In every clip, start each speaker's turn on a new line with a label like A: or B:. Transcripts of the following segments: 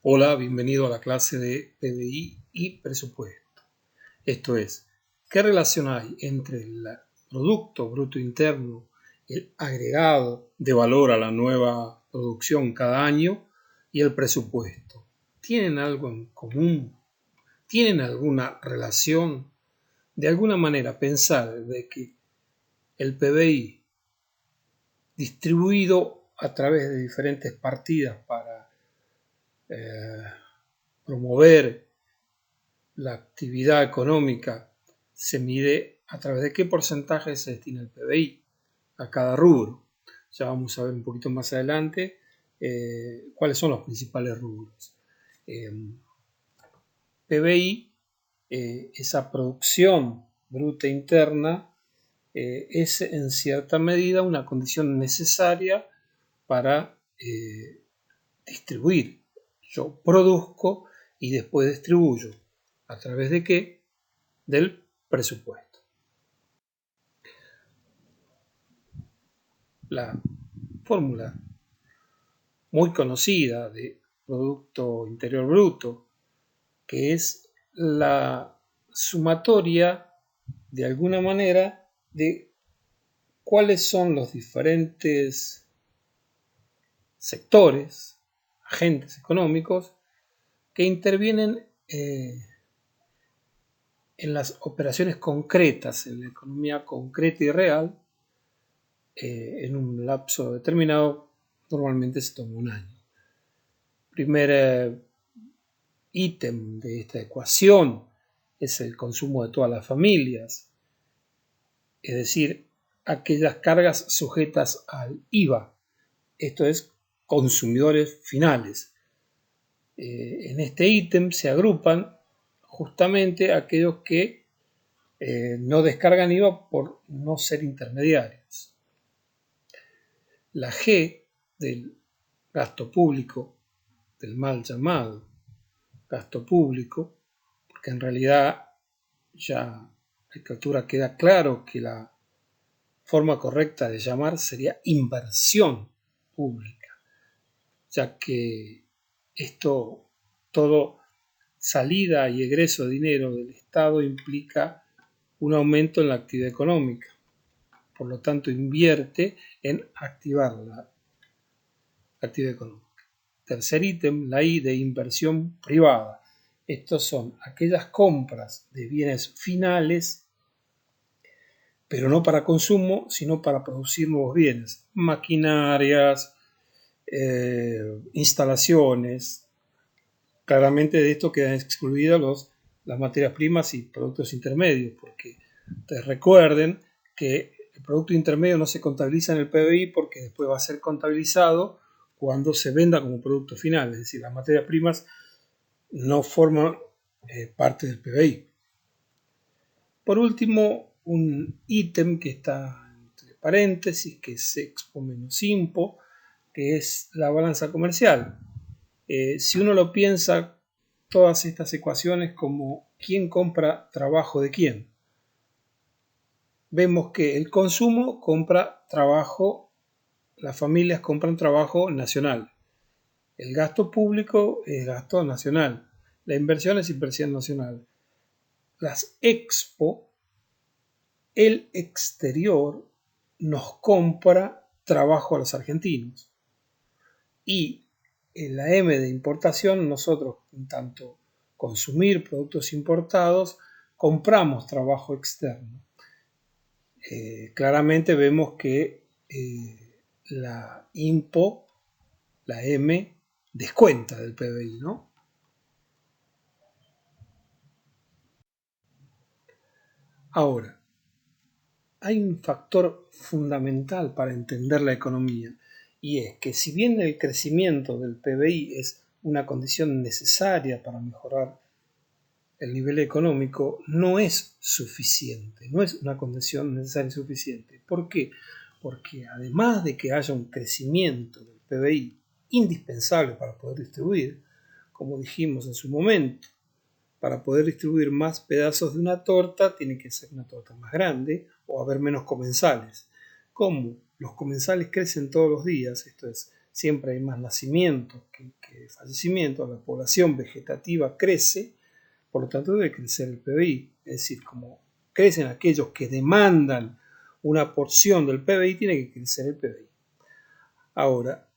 A: Hola, bienvenido a la clase de PBI y presupuesto. Esto es, ¿qué relación hay entre el Producto Bruto Interno, el agregado de valor a la nueva producción cada año y el presupuesto? ¿Tienen algo en común? ¿Tienen alguna relación? De alguna manera pensar de que el PBI distribuido a través de diferentes partidas para promover la actividad económica se mide a través de qué porcentaje se destina el PBI a cada rubro. Ya vamos a ver un poquito más adelante cuáles son los principales rubros. PBI, esa producción bruta interna, es en cierta medida una condición necesaria para distribuir. Yo produzco y después distribuyo. ¿A través de qué? Del presupuesto. La fórmula muy conocida de Producto Interior Bruto, que es la sumatoria de alguna manera de cuáles son los diferentes sectores, agentes económicos que intervienen en las operaciones concretas, en la economía concreta y real, en un lapso determinado. Normalmente se toma un año. Primer ítem de esta ecuación es el consumo de todas las familias, es decir, aquellas cargas sujetas al IVA, esto es, consumidores finales. En este ítem se agrupan justamente aquellos que no descargan IVA por no ser intermediarios. La G del gasto público, del mal llamado gasto público, porque en realidad ya a esta altura queda claro que la forma correcta de llamar sería inversión pública, ya que esto, todo salida y egreso de dinero del Estado implica un aumento en la actividad económica. Por lo tanto, invierte en activar la actividad económica. Tercer ítem, la I de inversión privada. Estos son aquellas compras de bienes finales, pero no para consumo, sino para producir nuevos bienes. Maquinarias, instalaciones. Claramente de esto quedan excluidas las materias primas y productos intermedios, porque ustedes recuerden que el producto intermedio no se contabiliza en el PBI porque después va a ser contabilizado cuando se venda como producto final, es decir, las materias primas no forman parte del PBI. Por último, un ítem que está entre paréntesis, que es Expo menos Impo, que es la balanza comercial. Si uno lo piensa, todas estas ecuaciones como quién compra trabajo de quién. Vemos que el consumo compra trabajo, las familias compran trabajo nacional. El gasto público es gasto nacional. La inversión es inversión nacional. Las Expo, el exterior nos compra trabajo a los argentinos. Y en la M de importación, nosotros, en tanto consumir productos importados, compramos trabajo externo. Claramente vemos que la IMPO, la M, descuenta del PBI, ¿no? Ahora, hay un factor fundamental para entender la economía, y es que si bien el crecimiento del PBI es una condición necesaria para mejorar el nivel económico, no es suficiente, no es una condición necesaria y suficiente. ¿Por qué? Porque además de que haya un crecimiento del PBI indispensable para poder distribuir, como dijimos en su momento, para poder distribuir más pedazos de una torta tiene que ser una torta más grande o haber menos comensales. Como los comensales crecen todos los días, esto es, siempre hay más nacimientos que fallecimientos, la población vegetativa crece, por lo tanto debe crecer el PBI. Es decir, como crecen aquellos que demandan una porción del PBI, tiene que crecer el PBI. Ahora,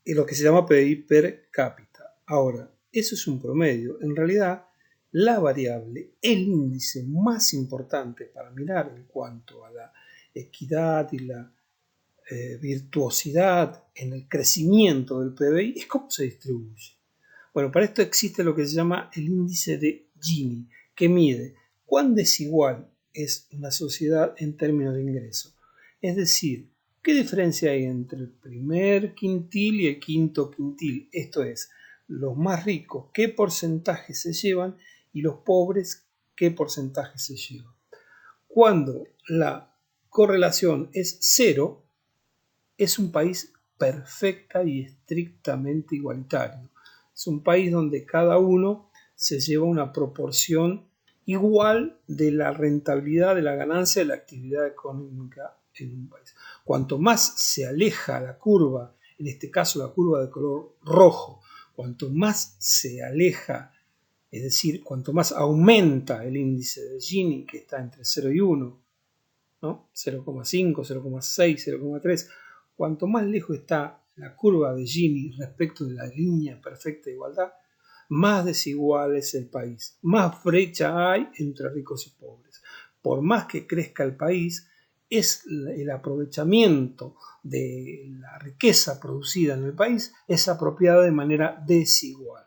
A: es lo que se llama PBI per cápita. Ahora, eso es un promedio. En realidad, la variable, el índice más importante para mirar en cuanto a la equidad y la virtuosidad en el crecimiento del PBI es cómo se distribuye. Bueno, para esto existe lo que se llama el índice de Gini, que mide cuán desigual es una sociedad en términos de ingreso. Es decir, ¿qué diferencia hay entre el primer quintil y el quinto quintil? Esto es, los más ricos, ¿qué porcentaje se llevan? Y los pobres, ¿qué porcentaje se llevan? Cuando la correlación es cero, es un país perfecta y estrictamente igualitario. Es un país donde cada uno se lleva una proporción igual de la rentabilidad, de la ganancia de la actividad económica en un país. Cuanto más se aleja la curva, en este caso la curva de color rojo, cuanto más se aleja, es decir, cuanto más aumenta el índice de Gini, que está entre 0 y 1, ¿no? 0,5, 0,6, 0,3, cuanto más lejos está la curva de Gini respecto de la línea perfecta de igualdad, más desigual es el país, más brecha hay entre ricos y pobres. Por más que crezca el país, es el aprovechamiento de la riqueza producida en el país es apropiada de manera desigual.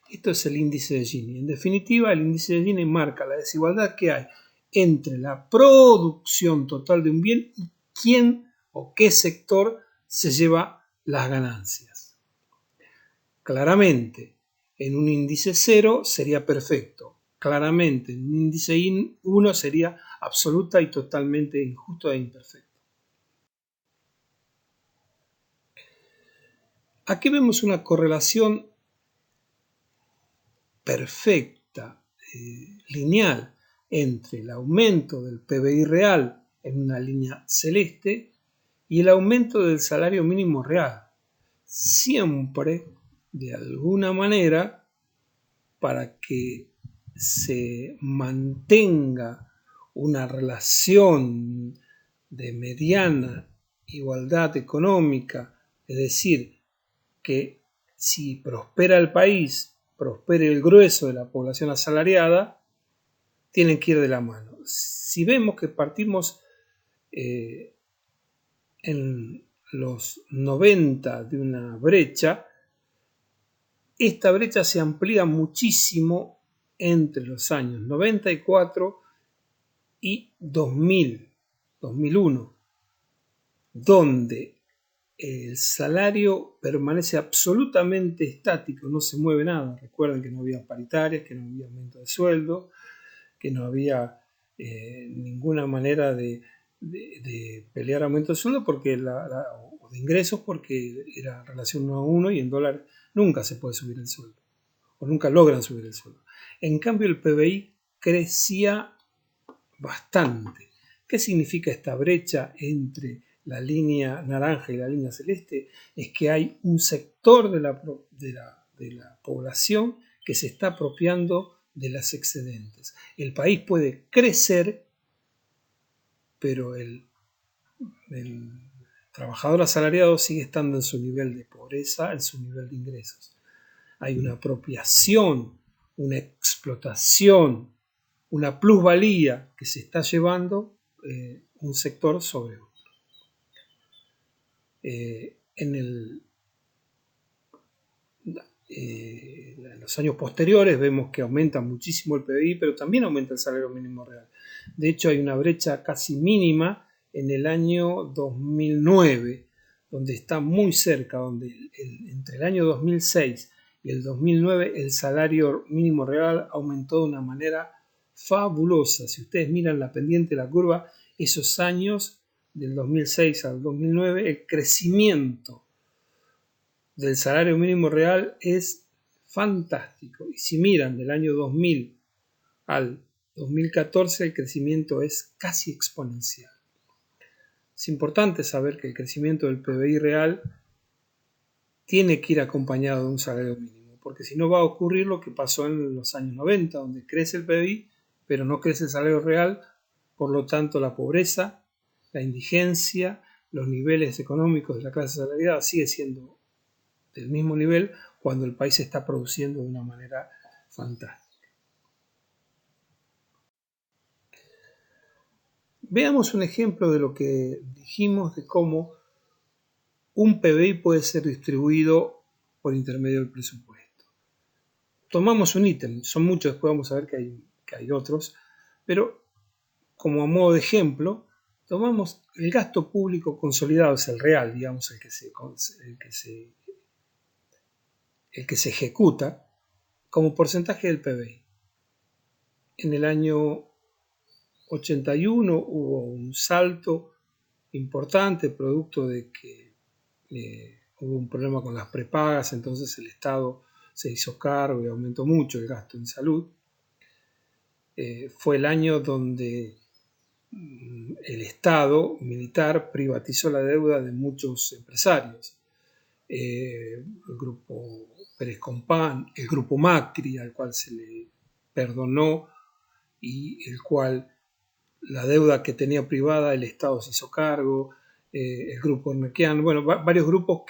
A: Esto es el índice de Gini. En definitiva, el índice de Gini marca la desigualdad que hay entre la producción total de un bien y quién o qué sector se lleva las ganancias. Claramente, en un índice 0 sería perfecto. Claramente, en un índice 1 sería absoluta y totalmente injusto e imperfecto. Aquí vemos una correlación perfecta, lineal, entre el aumento del PBI real en una línea celeste y el aumento del salario mínimo real. Siempre, de alguna manera, para que se mantenga una relación de mediana igualdad económica, es decir, que si prospera el país, prospere el grueso de la población asalariada, tienen que ir de la mano. Si vemos que partimos en los 90 de una brecha, esta brecha se amplía muchísimo entre los años 94 y 2001, donde el salario permanece absolutamente estático, no se mueve nada. Recuerden que no había paritarias, que no había aumento de sueldo, que no había ninguna manera de pelear aumento de sueldo porque o de ingresos, porque era relación 1 a 1 y en dólar nunca se puede subir el sueldo, o nunca logran subir el sueldo. En cambio, el PBI crecía bastante. ¿Qué significa esta brecha entre la línea naranja y la línea celeste? Es que hay un sector de la población que se está apropiando de las excedentes. El país puede crecer, pero el trabajador asalariado sigue estando en su nivel de pobreza, en su nivel de ingresos. Hay una apropiación, una explotación, una plusvalía que se está llevando un sector sobre otro. En los años posteriores vemos que aumenta muchísimo el PBI, pero también aumenta el salario mínimo real. De hecho, hay una brecha casi mínima en el año 2009, donde está muy cerca, donde entre el año 2006 y el 2009 el salario mínimo real aumentó de una manera fabulosa. Si ustedes miran la pendiente de la curva, esos años del 2006 al 2009, el crecimiento del salario mínimo real es fantástico. Y si miran del año 2000 al 2014, el crecimiento es casi exponencial. Es importante saber que el crecimiento del PBI real tiene que ir acompañado de un salario mínimo, porque si no va a ocurrir lo que pasó en los años 90, donde crece el PBI, pero no crece el salario real, por lo tanto la pobreza, la indigencia, los niveles económicos de la clase asalariada sigue siendo del mismo nivel cuando el país se está produciendo de una manera fantástica. Veamos un ejemplo de lo que dijimos de cómo un PBI puede ser distribuido por intermedio del presupuesto. Tomamos un ítem, son muchos, después vamos a ver que hay otros, pero como a modo de ejemplo, tomamos el gasto público consolidado, es el real, digamos, el que se ejecuta como porcentaje del PBI. En el año 81 hubo un salto importante producto de que hubo un problema con las prepagas, entonces el Estado se hizo cargo y aumentó mucho el gasto en salud. Fue el año donde el Estado militar privatizó la deuda de muchos empresarios. El grupo Pérez Compán, el grupo Macri, al cual se le perdonó y el cual la deuda que tenía privada el Estado se hizo cargo, el grupo Ernequian, bueno, varios grupos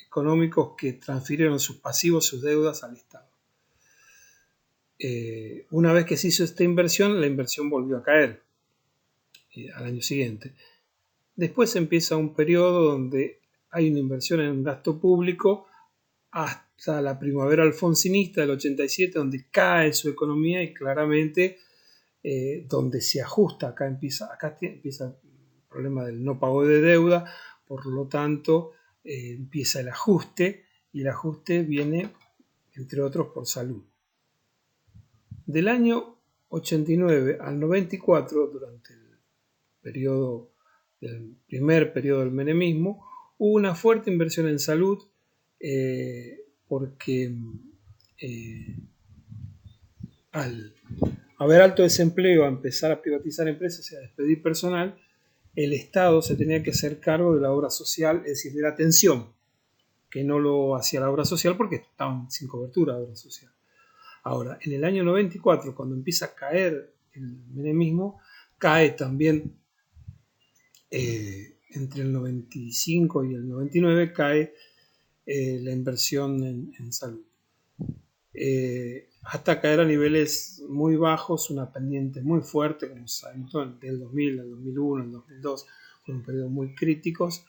A: económicos que transfirieron sus pasivos, sus deudas al Estado. Una vez que se hizo esta inversión, la inversión volvió a caer al año siguiente. Después empieza un periodo donde hay una inversión en un gasto público hasta la primavera alfonsinista del 87, donde cae su economía y claramente donde se ajusta, acá empieza el problema del no pago de deuda, por lo tanto empieza el ajuste y el ajuste viene entre otros por salud. Del año 89 al 94, durante el primer periodo del menemismo, hubo una fuerte inversión en salud porque al haber alto desempleo, a empezar a privatizar empresas y a despedir personal, el Estado se tenía que hacer cargo de la obra social, es decir, de la atención, que no lo hacía la obra social porque estaban sin cobertura de obra social. Ahora, en el año 94, cuando empieza a caer el menemismo, cae también entre el 95 y el 99, cae la inversión en salud. Hasta caer a niveles muy bajos, una pendiente muy fuerte, como sabemos, del 2000 al 2001, al 2002, fueron periodos muy críticos,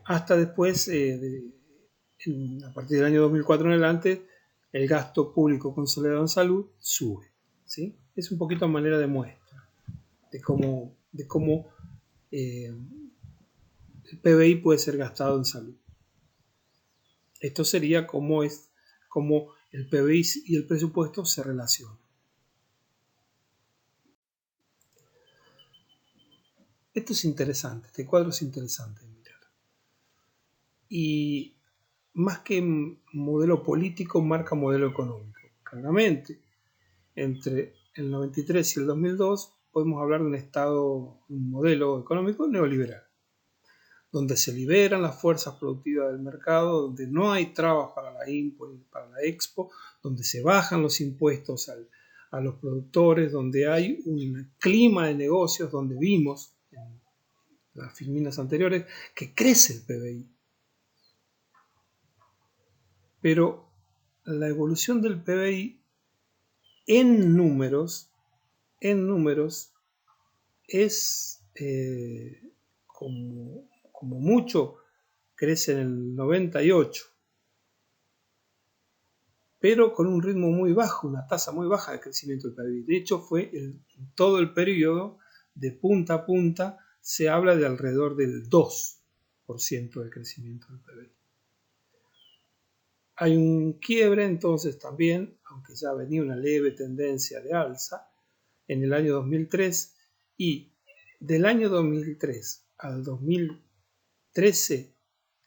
A: hasta después, a partir del año 2004 en adelante, el gasto público consolidado en salud sube, ¿sí? Es un poquito a manera de muestra de cómo el PBI puede ser gastado en salud. Esto sería como el PBI y el presupuesto se relacionan. Esto es interesante, este cuadro es interesante de mirar. Y más que modelo político, marca modelo económico. Claramente, entre el 93 y el 2002 podemos hablar de un modelo económico neoliberal, donde se liberan las fuerzas productivas del mercado, donde no hay trabas para la import y para la expo, donde se bajan los impuestos a los productores, donde hay un clima de negocios donde vimos en las filminas anteriores que crece el PBI. Pero la evolución del PBI en números es como mucho crece en el 98, pero con un ritmo muy bajo, una tasa muy baja de crecimiento del PBI. De hecho, todo el periodo de punta a punta se habla de alrededor del 2% de crecimiento del PBI. Hay un quiebre entonces también, aunque ya venía una leve tendencia de alza, en el año 2003, y del año 2003 al 2013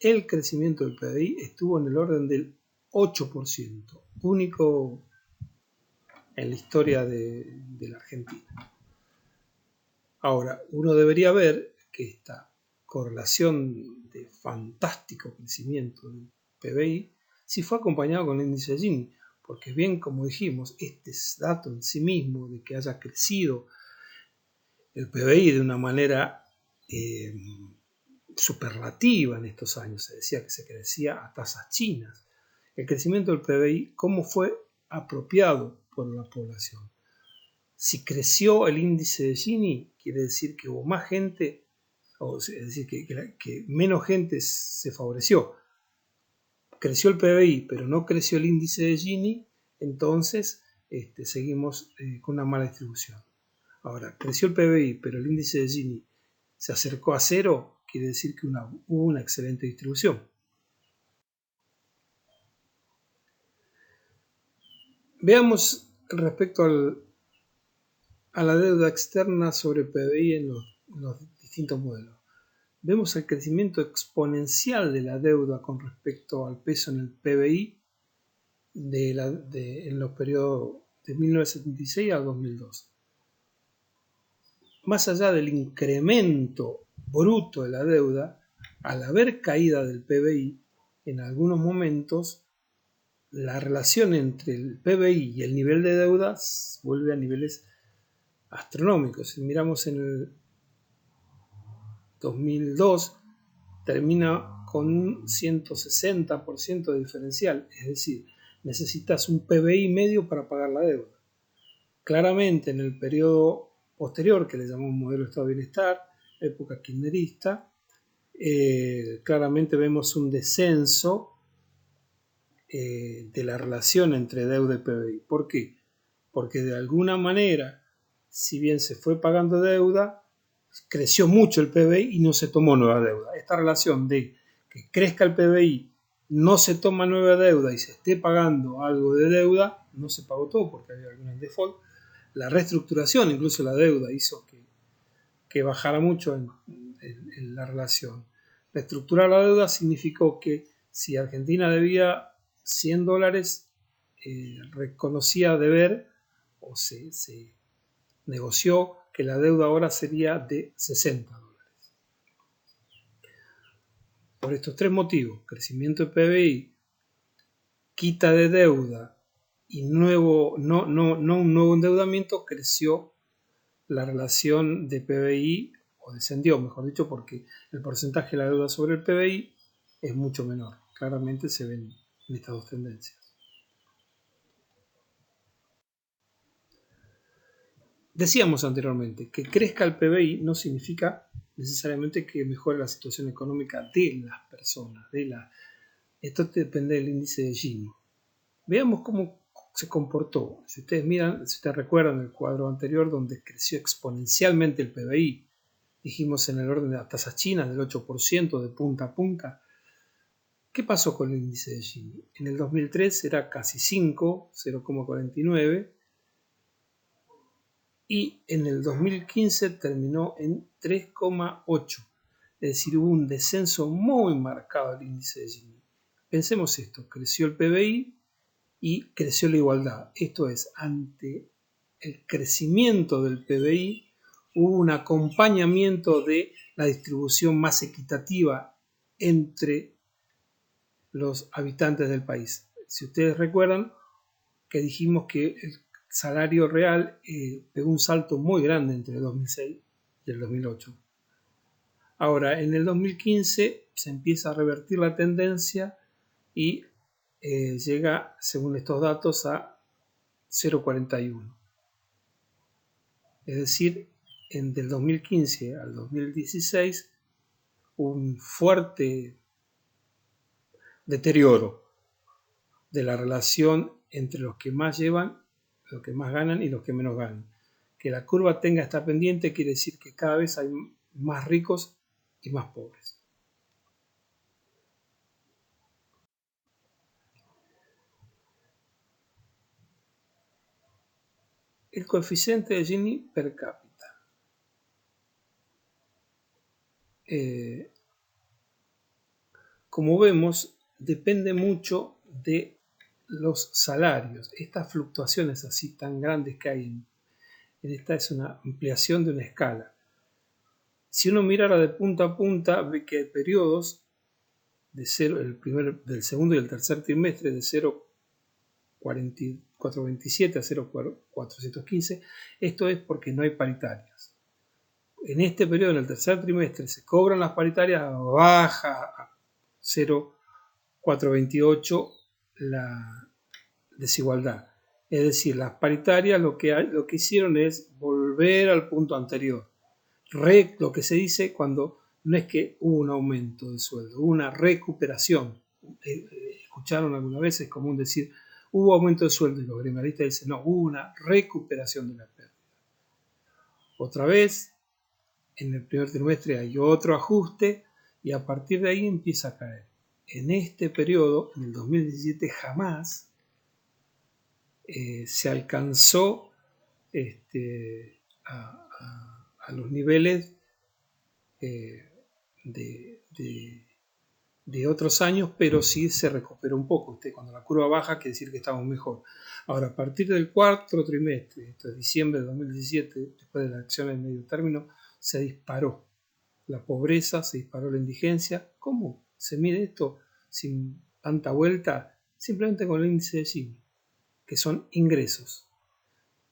A: el crecimiento del PBI estuvo en el orden del 8%, único en la historia de la Argentina. Ahora, uno debería ver que esta correlación de fantástico crecimiento del PBI si fue acompañado con el índice de Gini, porque bien como dijimos, este dato en sí mismo de que haya crecido el PBI de una manera superlativa en estos años, se decía que se crecía a tasas chinas. El crecimiento del PBI, ¿cómo fue apropiado por la población? Si creció el índice de Gini, quiere decir que hubo más gente, es decir, que menos gente se favoreció. Creció el PBI, pero no creció el índice de Gini, entonces seguimos con una mala distribución. Ahora, creció el PBI, pero el índice de Gini se acercó a cero, quiere decir que hubo una excelente distribución. Veamos respecto a la deuda externa sobre PBI en los distintos modelos. Vemos el crecimiento exponencial de la deuda con respecto al peso en el PBI en los periodos de 1976 a 2002. Más allá del incremento bruto de la deuda, al haber caída del PBI, en algunos momentos la relación entre el PBI y el nivel de deuda vuelve a niveles astronómicos. Si miramos en el 2002, termina con un 160% de diferencial, es decir, necesitas un PBI medio para pagar la deuda. Claramente en el periodo posterior, que le llamamos modelo de estado de bienestar, época kirchnerista, claramente vemos un descenso de la relación entre deuda y PBI. ¿Por qué? Porque de alguna manera, si bien se fue pagando deuda, creció mucho el PBI y no se tomó nueva deuda. Esta relación de que crezca el PBI, no se toma nueva deuda y se esté pagando algo de deuda, no se pagó todo porque había algún default. La reestructuración, incluso la deuda, hizo que bajara mucho en la relación. Reestructurar la deuda significó que si Argentina debía $100, reconocía deber o se negoció que la deuda ahora sería de $60. Por estos tres motivos, crecimiento de PBI, quita de deuda y no un nuevo endeudamiento, creció la relación de PBI, o descendió, mejor dicho, porque el porcentaje de la deuda sobre el PBI es mucho menor. Claramente se ven en estas dos tendencias. Decíamos anteriormente que crezca el PBI no significa necesariamente que mejore la situación económica de las personas. Esto depende del índice de Gini. Veamos cómo se comportó. Si ustedes recuerdan el cuadro anterior donde creció exponencialmente el PBI, dijimos en el orden de las tasas chinas del 8% de punta a punta. ¿Qué pasó con el índice de Gini? En el 2003 era casi 5, 0,49, y en el 2015 terminó en 3,8. Es decir, hubo un descenso muy marcado del índice de Gini. Pensemos esto, creció el PBI y creció la igualdad. Esto es, ante el crecimiento del PBI hubo un acompañamiento de la distribución más equitativa entre los habitantes del país. Si ustedes recuerdan que dijimos que el salario real pegó un salto muy grande entre el 2006 y el 2008. Ahora, en el 2015 se empieza a revertir la tendencia y llega, según estos datos, a 0,41. Es decir, del 2015 al 2016 un fuerte deterioro de la relación entre los que más llevan, los que más ganan y los que menos ganan. Que la curva tenga esta pendiente quiere decir que cada vez hay más ricos y más pobres. El coeficiente de Gini per cápita. Como vemos, depende mucho de los salarios. Estas fluctuaciones así tan grandes que hay en esta es una ampliación de una escala. Si uno mirara de punta a punta, ve que hay periodos de del segundo y el tercer trimestre de 0,427 a 0,415. Esto es porque no hay paritarias. En este periodo, en el tercer trimestre, se cobran las paritarias, baja a 0,428 la desigualdad. Es decir, las paritarias lo que hicieron es volver al punto anterior. Lo que se dice cuando no es que hubo un aumento de sueldo, hubo una recuperación. Escucharon alguna vez, es común decir, hubo aumento de sueldo, y los gremialistas dicen, no, hubo una recuperación de la pérdida. Otra vez, en el primer trimestre hay otro ajuste y a partir de ahí empieza a caer. En este periodo, en el 2017, jamás se alcanzó a los niveles de otros años, pero sí se recuperó un poco. Cuando la curva baja, quiere decir que estamos mejor. Ahora, a partir del cuarto trimestre, esto es diciembre de 2017, después de las acciones de medio término, se disparó la pobreza, se disparó la indigencia. ¿Cómo se mide esto sin tanta vuelta? Simplemente con el índice de Gini, que son ingresos.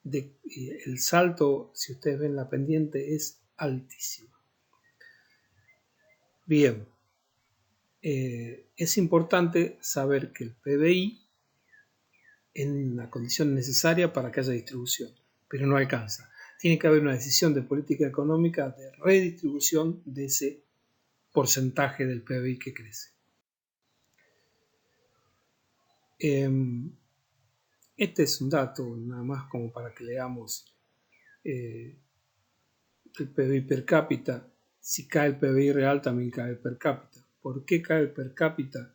A: El salto, si ustedes ven la pendiente, es altísimo. Bien, es importante saber que el PBI es una condición necesaria para que haya distribución, pero no alcanza. Tiene que haber una decisión de política económica de redistribución de ese porcentaje del PBI que crece. Este es un dato nada más como para que leamos el PBI per cápita. Si cae el PBI real, también cae el per cápita. ¿Por qué cae el per cápita?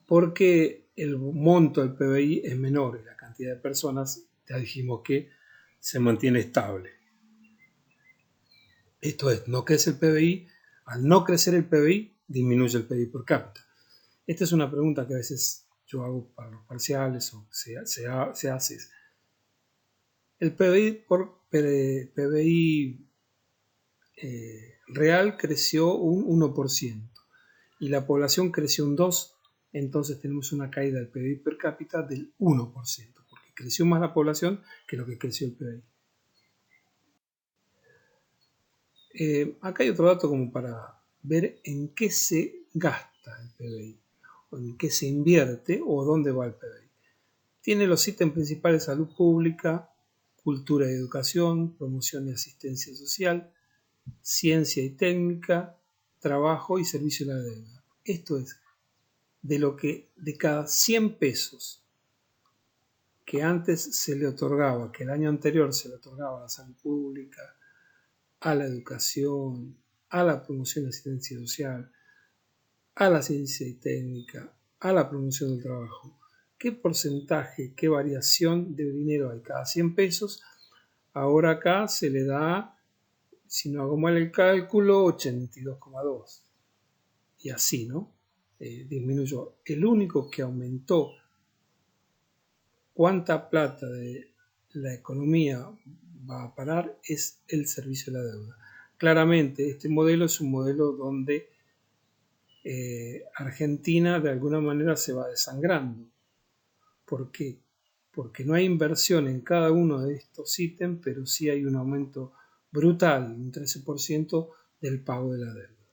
A: Porque el monto del PBI es menor y la cantidad de personas, ya dijimos que se mantiene estable. Esto es, no crece el PBI, al no crecer el PBI, disminuye el PBI per cápita. Esta es una pregunta que a veces yo hago para los parciales o se hace. El PBI real creció un 1% y la población creció un 2%, entonces tenemos una caída del PBI per cápita del 1%, porque creció más la población que lo que creció el PBI. Acá hay otro dato como para ver en qué se gasta el PBI, o en qué se invierte o dónde va el PBI. Tiene los ítems principales: salud pública, cultura y educación, promoción y asistencia social, ciencia y técnica, trabajo y servicio a la deuda. Esto es, de cada 100 pesos que antes se le otorgaba, que el año anterior se le otorgaba a la salud pública, a la educación, a la promoción y asistencia social, a la ciencia y técnica, a la promoción del trabajo, ¿qué porcentaje, qué variación de dinero hay cada 100 pesos? Ahora acá se le da, si no hago mal el cálculo, 82,2. Y así, ¿no? Disminuyó. El único que aumentó cuánta plata de la economía va a parar es el servicio de la deuda. Claramente, este modelo es un modelo donde Argentina de alguna manera se va desangrando. ¿Por qué? Porque no hay inversión en cada uno de estos ítems, pero sí hay un aumento brutal, un 13% del pago de la deuda.